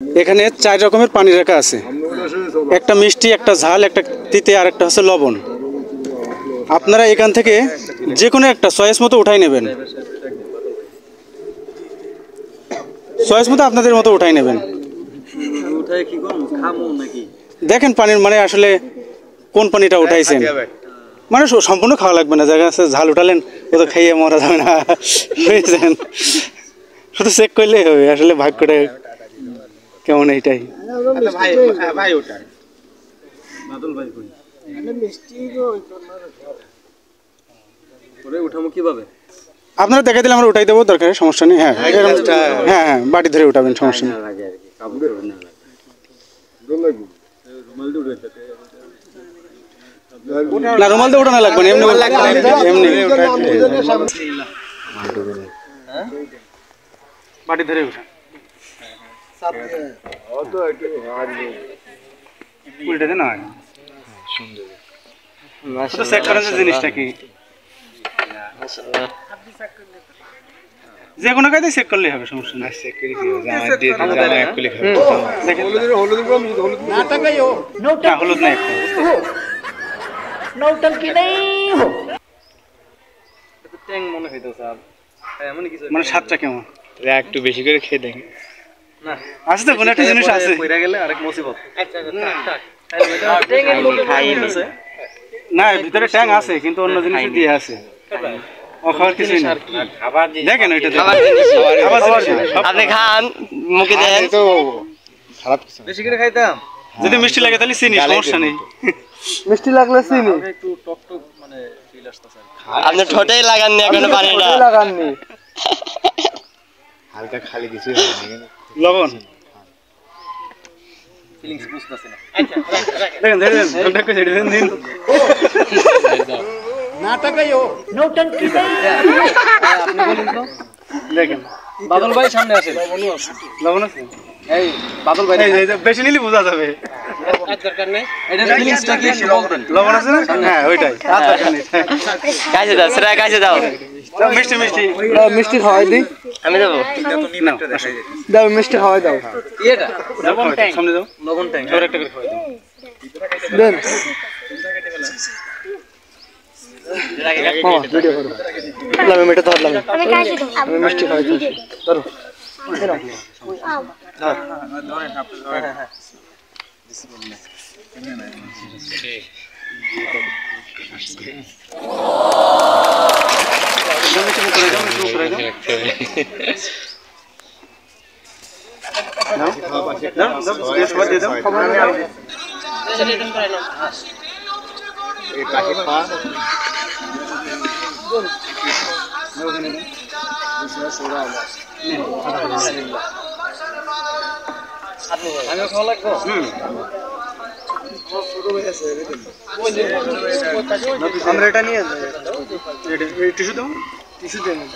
এখানে 4 রকমের পানি রাখা আছে, একটা মিষ্টি, একটা ঝাল, একটা তিতে আর একটা হচ্ছে লবণ। আপনারা এখান থেকে যে কোনো একটা চয়েস মতো উঠাই নেবেন, চয়েস মতো আপনাদের মতো উঠাই নেবেন। দেখেন পানির মানে আসলে কোন পানিটা উঠাইছেন, মানে সম্পূর্ণ খাওয়া লাগবে না, জায়গা আছে ঝাল উঠালেন ও তো খাইয়ে মরা যাবে না, বুঝছেন? শুধু চেক করলেই হবে, আসলে ভাগ্যটা কেমন এইটাই। আপনারা দেখা দিলে আমরা উঠাই দেবো, দরকার সমস্যা নেই। হ্যাঁ হ্যাঁ হ্যাঁ, বাটি ধরে উঠাবেন, সমস্যা নেই। না রুমাল দিয়ে উঠানো লাগবে না, এমনি এমনি বাটি ধরে উঠান। উল্টাতে না শুধু চেক করেন যে জিনিসটা কি, যে কোনো কাজে চেক করলেই হবে, সমস্যা নেই। হলুদ নাই, মানে স্বাদটা কেমন একটু বেশি করে খেয়ে দেখেন। আছে তো কোনো একটা জিনিস আছে না, ভিতরে ট্যাং আছে কিন্তু অন্য জিনিস দিয়ে আছে, খাওয়ার কিছুই না। দেখেন ওইটা আপনি খান, মুখে দেন। খারাপ কিছু বেশি করে খাইতাম, যদি মিষ্টি লাগে তাহলে চিনি, সমস্যা নেই। মিষ্টি লাগলে চিনি, একটু টক টক মানে ফিল আসতেছে। আপনি ঠোঁটেই লাগাননি এখনো পানিটা, লাগাননি, হালকা খালি কিছু হয়নি, লবণ ফিলিংস বুঝতেছে না। দেখেন দেখেন কন্টাক্ট করে ছেড়ে দেন দিন না তাকাইও নৌটঙ্কি আপনি বলুন তো, দেখেন বাদল ভাই সামনে আসেন। লবণ আছে, এই বাদল ভাই এই যে বেশি নিলে বোঝা যাবে। দরকার নেই, এটা ফিলিংসটা কি একটু বলতেন? লবণ আছে না? হ্যাঁ ওইটাই, আর দরকার নেই। কাছে দাও, সেটা কাছে দাও। দাও মিষ্টি মিষ্টি, মিষ্টি খাওয়াই দিই, আমি দেবো। দাও মিষ্টি খাওয়াই দাও, এটা লবণ ট্যাং সামনে দাও, লবণ ট্যাং ছোট একটা করে খাওয়াই দাও। দেন ভিডিও করো, আমি মেটে ধরলাম, আমি মিষ্টি খাওয়াই দিই, ধরো আমরা এটা নিয়ে টিস্যু দাও, টিস্যু দেন না